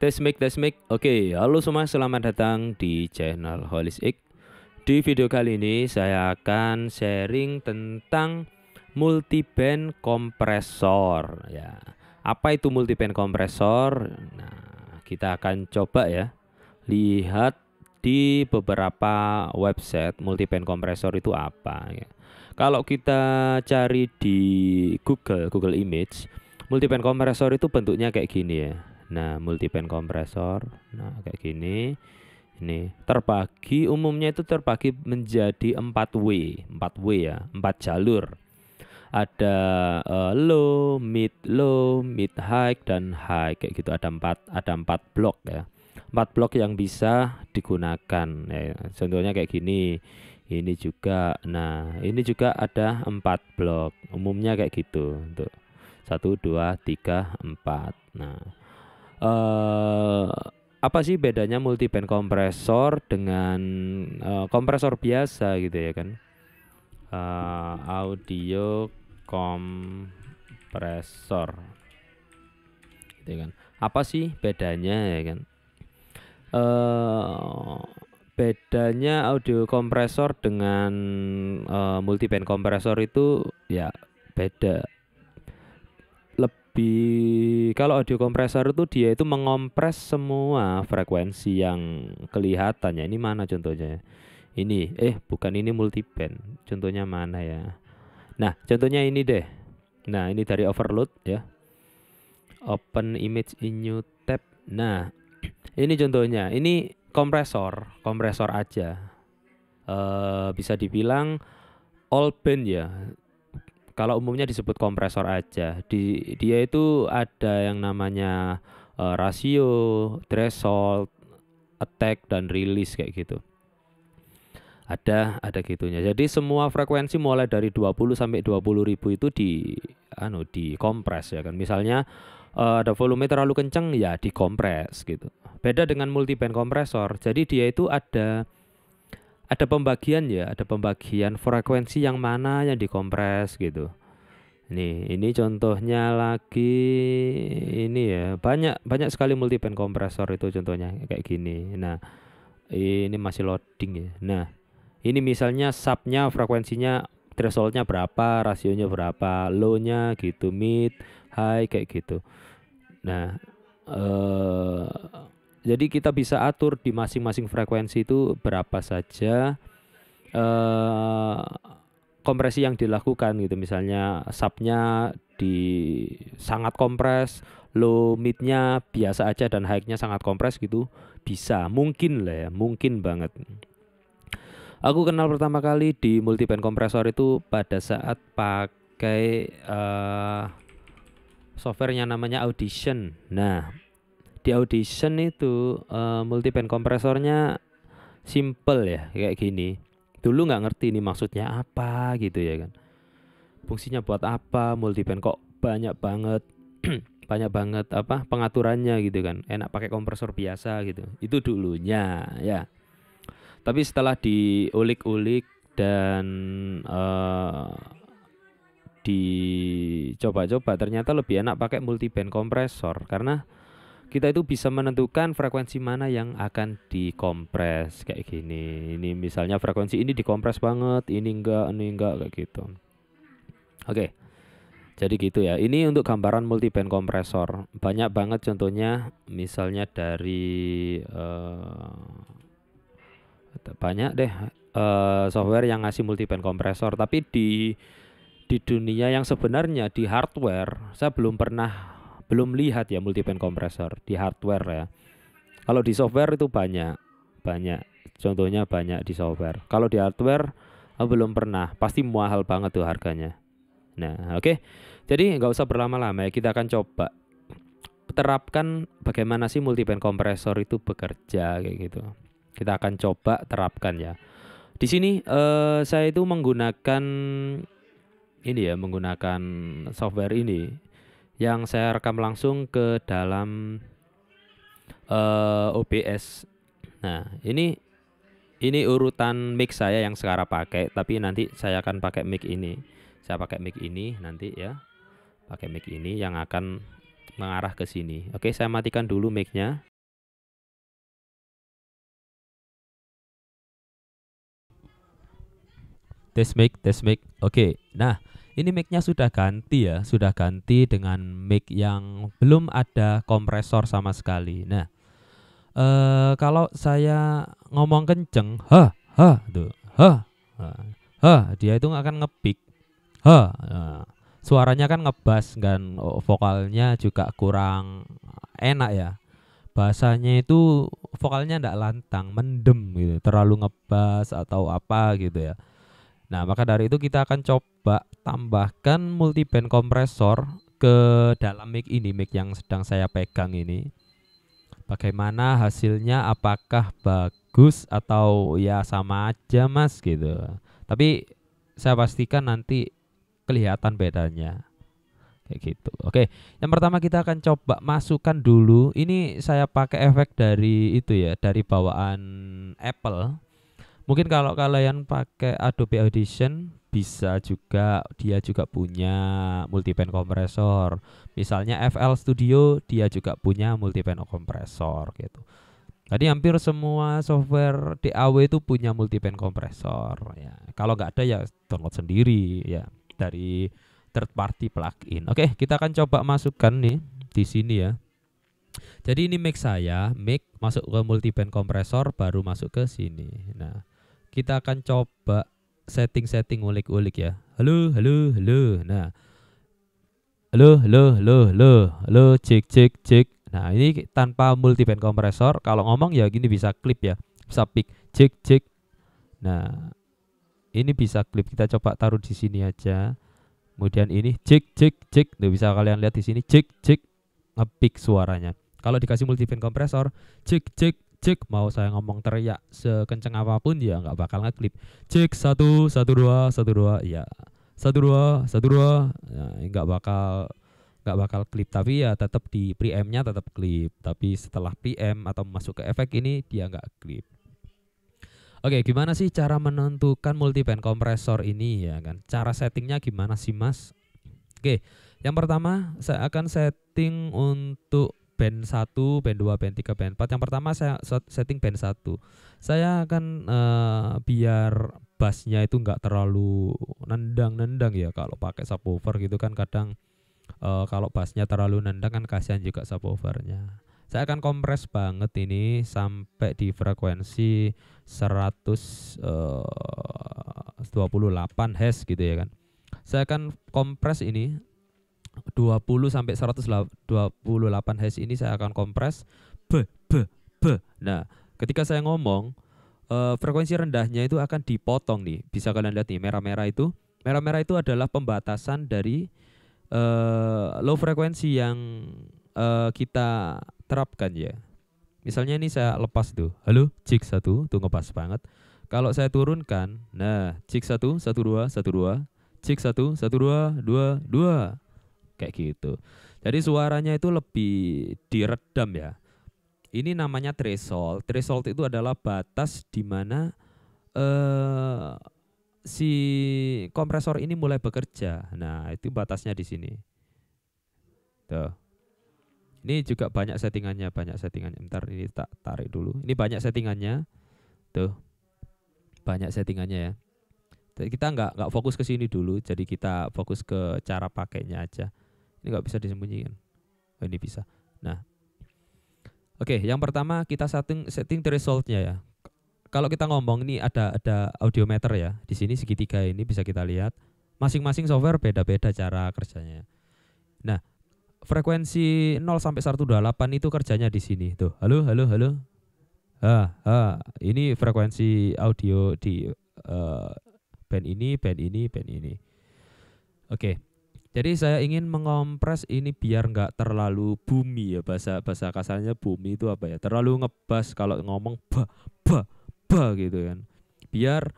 Tes mic. Oke, halo semua, selamat datang di channel Holistic. Di video kali ini saya akan sharing tentang multiband kompresor ya. Apa itu multiband kompresor? Nah, kita akan coba ya lihat di beberapa website multiband kompresor itu apa ya. Kalau kita cari di Google Image, multiband kompresor itu bentuknya kayak gini ya. Nah, multiband kompresor, nah kayak gini. Ini umumnya itu terbagi menjadi 4W ya, 4 jalur. Ada low, mid high dan high kayak gitu. Ada 4 blok ya. 4 blok yang bisa digunakan ya. Contohnya kayak gini. Ini juga. Nah, ini juga ada 4 blok. Umumnya kayak gitu untuk 1 2 3 4. Nah, apa sih bedanya multiband kompresor dengan kompresor biasa gitu ya kan? Audio kompresor gitu kan. Apa sih bedanya ya kan? Bedanya audio kompresor dengan multiband kompresor itu ya beda. Kalau audio kompresor itu dia itu mengompres semua frekuensi yang kelihatannya. Ini mana contohnya? Ini bukan, ini multiband. Contohnya mana ya? Nah, contohnya ini deh. Nah, ini dari Overload ya. Open image in new tab. Nah, ini contohnya. Ini kompresor aja. Bisa dibilang all band ya. Kalau umumnya disebut kompresor aja. Dia itu ada yang namanya rasio, threshold, attack dan release kayak gitu. Ada gitunya. Jadi semua frekuensi mulai dari 20 sampai 20.000 itu dikompres ya kan. Misalnya ada volume terlalu kenceng ya dikompres gitu. Beda dengan multiband kompresor. Jadi dia itu ada pembagian ya, ada pembagian frekuensi yang mana yang dikompres gitu. Ini contohnya lagi ini ya, banyak sekali multiband kompresor itu contohnya kayak gini. Nah, ini masih loading ya. Nah, ini misalnya subnya frekuensinya thresholdnya berapa, rasionya berapa, low-nya gitu, mid, high kayak gitu. Nah, jadi kita bisa atur di masing-masing frekuensi itu berapa saja kompresi yang dilakukan gitu. Misalnya subnya di sangat kompres, low midnya biasa aja dan high-nya sangat kompres gitu. Bisa, mungkin lah ya, mungkin banget. Aku kenal pertama kali di multiband kompresor itu pada saat pakai softwarenya namanya Audition. Nah, di Audition itu multiband kompresornya simple ya, kayak gini. Dulu nggak ngerti ini maksudnya apa gitu ya kan. Fungsinya buat apa, multiband kok banyak banget banyak banget apa pengaturannya gitu kan. Enak pakai kompresor biasa gitu. Itu dulunya ya. Tapi setelah diulik-ulik dan dicoba-coba ternyata lebih enak pakai multiband kompresor karena kita itu bisa menentukan frekuensi mana yang akan dikompres kayak gini. Ini misalnya frekuensi ini dikompres banget, ini enggak kayak gitu. Oke. Jadi gitu ya. Ini untuk gambaran multiband kompresor. Banyak banget contohnya, misalnya dari banyak deh software yang ngasih multiband kompresor, tapi di dunia yang sebenarnya di hardware saya belum lihat ya multiband kompresor di hardware ya. Kalau di software itu banyak. Contohnya banyak di software. Kalau di hardware belum pernah. Pasti mahal banget tuh harganya. Nah, oke. Jadi nggak usah berlama-lama ya. Kita akan coba terapkan bagaimana sih multiband kompresor itu bekerja kayak gitu. Kita akan coba terapkan ya. Di sini saya itu menggunakan software ini yang saya rekam langsung ke dalam OBS. Nah, ini urutan mic saya yang sekarang pakai, tapi nanti saya akan pakai mic ini. Saya pakai mic ini nanti ya. Pakai mic ini yang akan mengarah ke sini. Oke, saya matikan dulu mic-nya. tes mic. Oke. Nah, ini mic-nya sudah ganti ya, sudah ganti dengan mic yang belum ada kompresor sama sekali. Nah, kalau saya ngomong kenceng, tuh, dia itu akan ngepick, suaranya kan ngebas kan, vokalnya juga kurang enak ya. Bahasanya itu vokalnya ndak lantang, mendem gitu, terlalu ngebas atau apa gitu ya. Nah, maka dari itu kita akan coba tambahkan multiband kompresor ke dalam mic ini, mic yang sedang saya pegang ini. Bagaimana hasilnya, apakah bagus atau ya sama aja mas gitu. Tapi saya pastikan nanti kelihatan bedanya kayak gitu. Oke, yang pertama kita akan coba masukkan dulu. Ini saya pakai efek dari itu ya, dari bawaan Apple. Mungkin kalau kalian pakai Adobe Audition bisa juga, dia juga punya multiband kompresor. Misalnya FL Studio dia juga punya multiband kompresor gitu. Tadi hampir semua software DAW itu punya multiband kompresor ya. Kalau nggak ada ya download sendiri ya dari third party plugin. Oke, kita akan coba masukkan nih di sini ya. Jadi ini mic saya, mic masuk ke multiband kompresor baru masuk ke sini. Nah, kita akan coba setting-setting ulik-ulik ya. Halo, halo, halo. Nah, halo, halo, halo, halo, halo, cek, cek, cek. Nah, ini tanpa multiband kompresor. Kalau ngomong ya gini bisa klip ya, bisa pick, cek, cek. Nah, ini bisa klip. Kita coba taruh di sini aja. Kemudian ini cek, cek, cek. Tuh, bisa kalian lihat di sini cek, cek, ngepick suaranya. Kalau dikasih multiband kompresor, cek, cek, cek, mau saya ngomong teriak sekenceng apapun ya nggak bakal ngeklip. Cek 1 1 2 1 2 ya 1 2 1 2 ya, nggak bakal klip, tapi ya tetap di preamp-nya tetap klip, tapi setelah preamp atau masuk ke efek ini dia nggak klip. Oke, gimana sih cara menentukan multiband kompresor ini ya kan? Cara settingnya gimana sih mas? Oke, yang pertama saya akan setting untuk band 1, band 2, band 3, band 4. Yang pertama saya setting band 1. Saya akan biar bassnya itu nggak terlalu nendang-nendang ya. Kalau pakai subwoofer gitu kan kadang kalau bassnya terlalu nendang kan kasihan juga subwoofernya. Saya akan kompres banget ini sampai di frekuensi 128 Hz gitu ya kan. Saya akan kompres ini 20 sampai 128 Hz ini saya akan kompres b. Nah, ketika saya ngomong frekuensi rendahnya itu akan dipotong nih. Bisa kalian lihat nih merah-merah itu. Merah-merah itu adalah pembatasan dari low frekuensi yang kita terapkan ya. Misalnya ini saya lepas tuh. Halo, cek 1 tuh ngepas banget. Kalau saya turunkan, nah, cek 1 1 2 1 2, cek 1 1 2 2 2. Kayak gitu. Jadi suaranya itu lebih diredam ya. Ini namanya threshold. Threshold itu adalah batas di mana si kompresor ini mulai bekerja. Nah, itu batasnya di sini. Tuh. Ini juga banyak settingannya, Bentar ini tak tarik dulu. Ini banyak settingannya. Tuh. Banyak settingannya ya. Jadi kita nggak fokus ke sini dulu, jadi kita fokus ke cara pakainya aja. Ini nggak bisa disembunyikan. Oh, ini bisa. Nah, oke, yang pertama kita setting thresholdnya ya. Kalau kita ngomong ini ada audiometer ya. Di sini segitiga ini bisa kita lihat. Masing-masing software beda-beda cara kerjanya. Nah, frekuensi 0 sampai 128 itu kerjanya di sini. Tuh, halo, halo, halo. Ini frekuensi audio di band ini, band ini, band ini. Oke. Jadi saya ingin mengompres ini biar nggak terlalu boomy ya, bahasa kasarnya boomy itu apa ya? Terlalu ngebas kalau ngomong ba gitu kan. Biar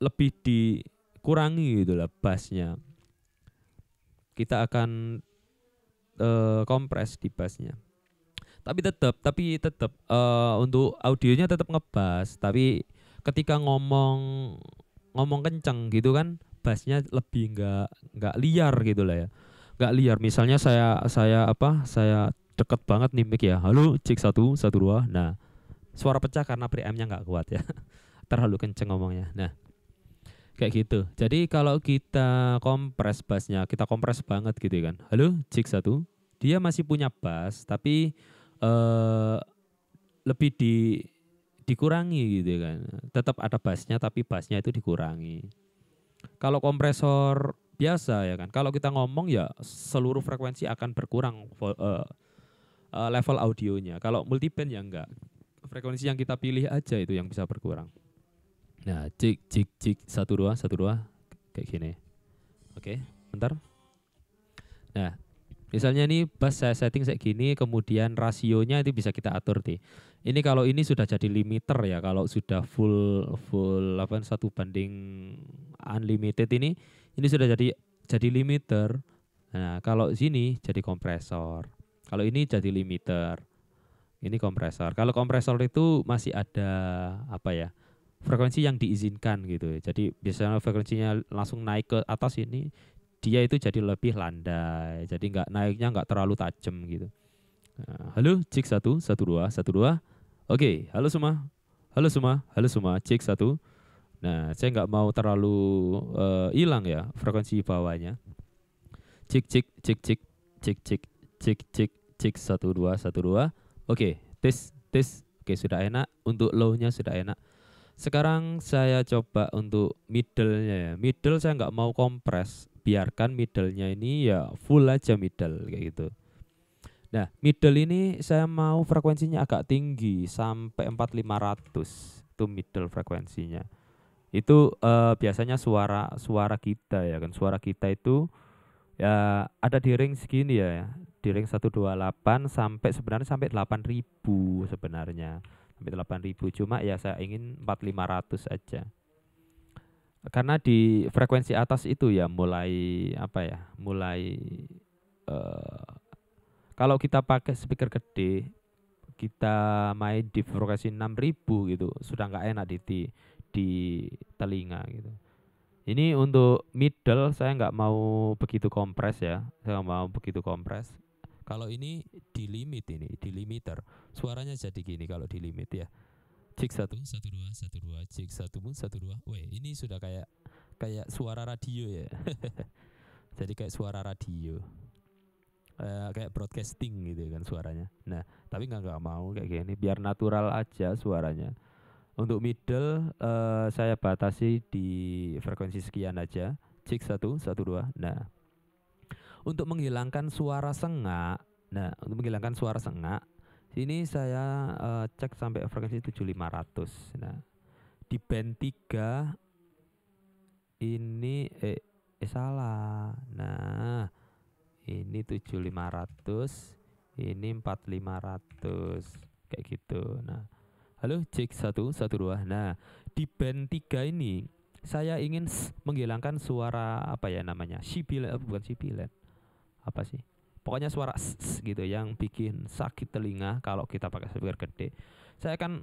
lebih dikurangi gitu lah bassnya. Kita akan kompres di bassnya. Tapi tetap untuk audionya tetap ngebas, tapi ketika ngomong kenceng gitu kan bassnya lebih nggak liar gitu lah ya, nggak liar. Misalnya saya deket banget nih mic ya, halo cek 1 1 2. Nah, suara pecah karena preampnya nggak kuat ya. Terlalu kenceng ngomongnya. Nah, Kayak gitu. Jadi kalau kita kompres bassnya, kita kompres banget gitu kan. Halo, cek satu. Dia masih punya bass tapi eh lebih dikurangi gitu kan. Tetap ada bassnya tapi bassnya itu dikurangi. Kalau kompresor biasa ya kan. Kalau kita ngomong ya seluruh frekuensi akan berkurang level audionya. Kalau multiband ya enggak. Frekuensi yang kita pilih aja itu yang bisa berkurang. Nah, cik cik cik satu dua kayak gini. Oke, bentar. Nah, misalnya nih bass saya setting kayak gini, kemudian rasionya itu bisa kita atur nih. Ini kalau ini sudah jadi limiter ya, kalau sudah full full apa 1 banding unlimited ini sudah jadi limiter. Nah, kalau sini jadi kompresor. Kalau ini jadi limiter. Ini kompresor. Kalau kompresor itu masih ada apa ya? Frekuensi yang diizinkan gitu. Jadi biasanya frekuensinya langsung naik ke atas ini, dia itu jadi lebih landai. Jadi nggak terlalu tajam gitu. Nah, halo, cek satu dua. Oke, halo semua. Halo semua, halo semua, cek satu. Nah, saya nggak mau terlalu hilang ya frekuensi bawahnya. Cek cek cek cek cek cek cek cek cek satu dua. Oke, tes tes. Oke, sudah enak. Untuk low-nya sudah enak. Sekarang saya coba untuk middle-nya ya. Middle saya nggak mau kompres, biarkan middle-nya ini ya full aja middle kayak gitu. Nah, middle ini saya mau frekuensinya agak tinggi sampai 4500. Itu middle frekuensinya. Itu biasanya suara kita ya kan. Suara kita itu ya ada di ring segini ya. Di ring 128 sampai sebenarnya sampai 8000 sebenarnya. Sampai 8000, cuma ya saya ingin 4500 aja. Karena di frekuensi atas itu ya mulai apa ya? Mulai eh, kalau kita pakai speaker gede, kita main di frekuensi 6000 gitu, sudah nggak enak di telinga gitu. Ini untuk middle saya nggak mau begitu kompres ya, saya nggak mau begitu kompres. Kalau ini di limit, ini di limiter, suaranya jadi gini kalau di limit ya. Cek satu dua, cek satu dua. Weh, ini sudah kayak suara radio ya. Jadi kayak suara radio, kayak broadcasting gitu kan suaranya. Nah, tapi nggak mau kayak gini, biar natural aja suaranya. Untuk middle saya batasi di frekuensi sekian aja. Cek satu dua. Nah, untuk menghilangkan suara sengak, sini saya cek sampai frekuensi 7500. Nah, di band 3 ini salah. Nah, ini 7500, ini 4500 kayak gitu. Nah, halo, cek satu dua. Nah, di band 3 ini saya ingin menghilangkan suara apa ya namanya? Sibilan, bukan sibilan. Apa sih? Pokoknya suara gitu yang bikin sakit telinga kalau kita pakai speaker gede. Saya akan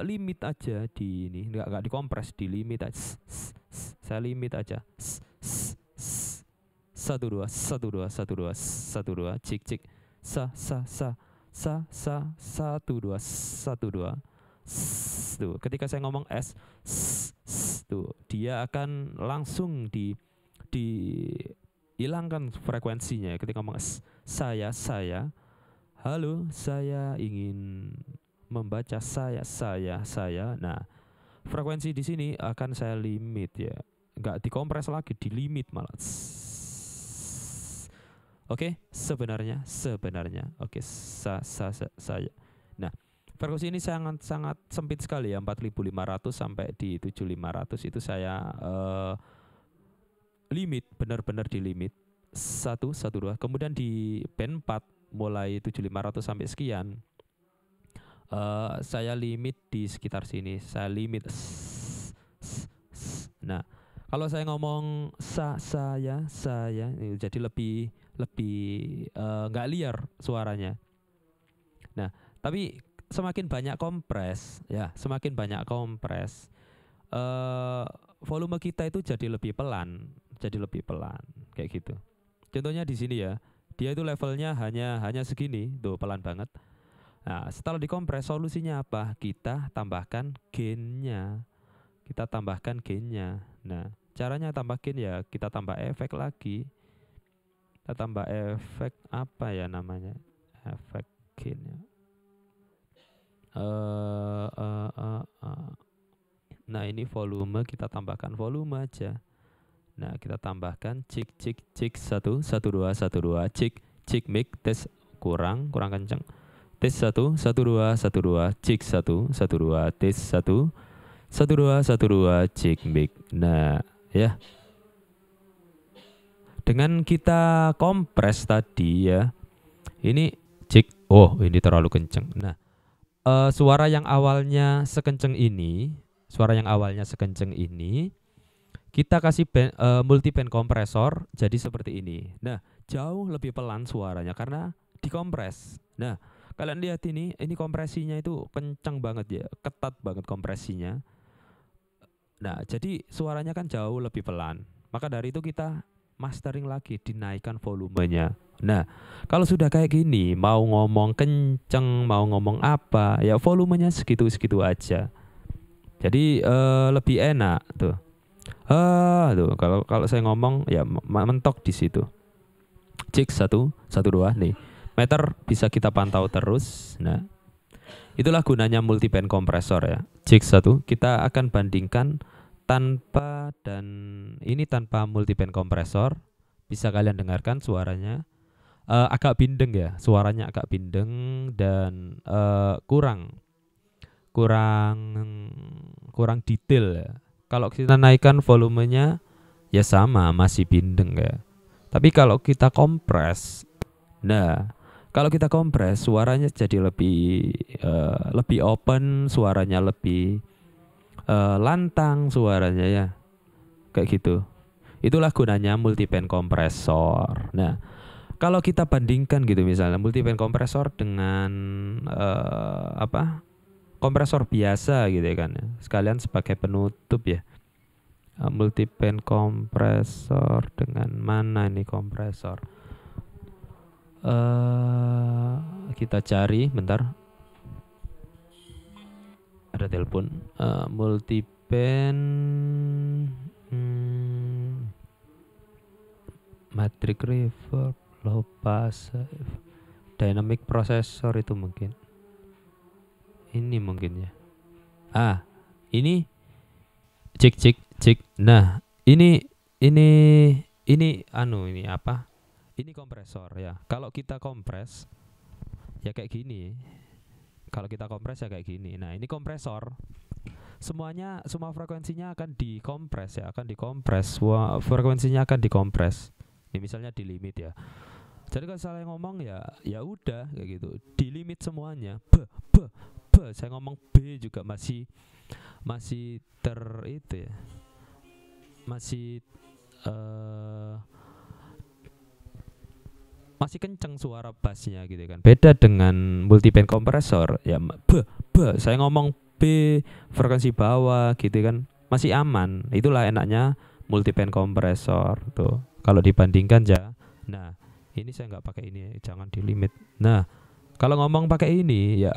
limit aja di ini, nggak dikompres, di limit aja. Saya limit aja. Satu dua satu dua cik cik satu dua. Tuh, ketika saya ngomong tuh dia akan langsung hilangkan frekuensinya. Ketika ngomong saya, halo, saya ingin membaca saya. Nah, frekuensi di sini akan saya limit ya, nggak dikompres lagi, di limit malah. Oke, sebenarnya, oke, saya. Nah, frekuensi ini sangat sempit sekali ya, 4500 sampai di 7500 itu saya limit, benar-benar di limit. Satu dua. Kemudian di band 4 mulai 7500 sampai sekian, saya limit di sekitar sini. Saya limit. Nah, kalau saya ngomong saya jadi lebih nggak liar suaranya. Nah, tapi semakin banyak kompres ya, volume kita itu jadi lebih pelan kayak gitu. Contohnya di sini ya, dia itu levelnya hanya segini, tuh pelan banget. Nah, setelah dikompres solusinya apa? Kita tambahkan gainnya kita tambahkan gainnya. Nah, caranya tambah gain ya kita tambah efek lagi. Kita tambah efek apa ya namanya? Efek gain ya. Nah, ini volume, kita tambahkan volume aja. Nah, kita tambahkan cik 1 1 2 1 2 cik mic tes kurang kencang. Tes 1 1 2 1 2 cik 1 1 2 tes 1 1 2 1 2 cik mic. Nah, ya. Dengan kita kompres tadi ya. Ini cik. Oh, ini terlalu kencang. Nah, suara yang awalnya sekencang ini, kita kasih multiband kompresor jadi seperti ini. Nah, jauh lebih pelan suaranya karena dikompres. Nah, kalian lihat ini kompresinya itu kencang banget ya, ketat banget kompresinya. Nah, jadi suaranya kan jauh lebih pelan. Maka dari itu kita mastering lagi, dinaikkan volumenya. Nah, kalau sudah kayak gini, mau ngomong kenceng, mau ngomong apa, ya volumenya segitu-segitu aja. Jadi lebih enak tuh. Tuh kalau saya ngomong ya mentok di situ. Cek 1 1 2 nih. Meter bisa kita pantau terus. Nah, itulah gunanya multiband kompresor ya. Cek 1 kita akan bandingkan tanpa dan ini tanpa multiband kompresor. Bisa kalian dengarkan suaranya agak bindeng ya. Suaranya agak bindeng dan kurang detail ya. Kalau kita naikkan volumenya ya sama, masih bindeng ya. Tapi kalau kita kompres, nah kalau kita kompres suaranya jadi lebih open, suaranya lebih lantang suaranya ya, kayak gitu. Itulah gunanya multiband kompresor. Nah, kalau kita bandingkan gitu misalnya multiband kompresor dengan kompresor biasa gitu ya kan. Sekalian sebagai penutup ya. Multiband kompresor dengan mana ini kompresor? Kita cari bentar. Ada telepon. Multiband matrix reverb, low pass, dynamic processor itu mungkin. Ini mungkin ya. Ini cek. Nah, ini apa? Ini kompresor ya. Kalau kita kompres ya kayak gini. Kalau kita kompres ya kayak gini. Nah, ini kompresor. Semua frekuensinya akan dikompres ya, frekuensinya akan dikompres. Ini misalnya di limit ya. Jadi kalau saya ngomong ya udah kayak gitu. Di limit semuanya. Saya ngomong B juga masih itu ya. Masih kenceng suara bassnya gitu kan. Beda dengan multiband kompresor ya saya ngomong B frekuensi bawah gitu kan masih aman. Itulah enaknya multiband kompresor tuh. Kalau dibandingkan ya. Nah, ini saya nggak pakai ini, jangan di limit. Nah, kalau ngomong pakai ini ya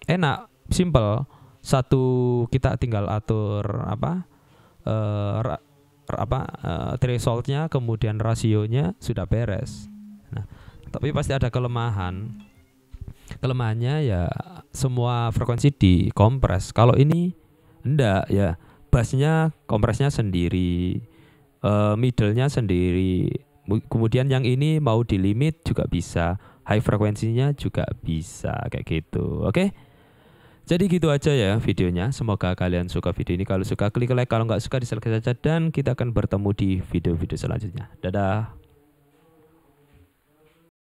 enak, simple. Satu kita tinggal atur thresholdnya, kemudian rasionya sudah beres. Nah, tapi pasti ada kelemahan. Kelemahannya ya semua frekuensi dikompres. Kalau ini enggak ya, bassnya kompresnya sendiri, middle-nya sendiri. Kemudian yang ini mau di limit juga bisa, high frekuensinya juga bisa kayak gitu. Oke? Jadi gitu aja ya videonya. Semoga kalian suka video ini. Kalau suka klik like, kalau nggak suka dislike saja. Dan kita akan bertemu di video-video selanjutnya. Dadah.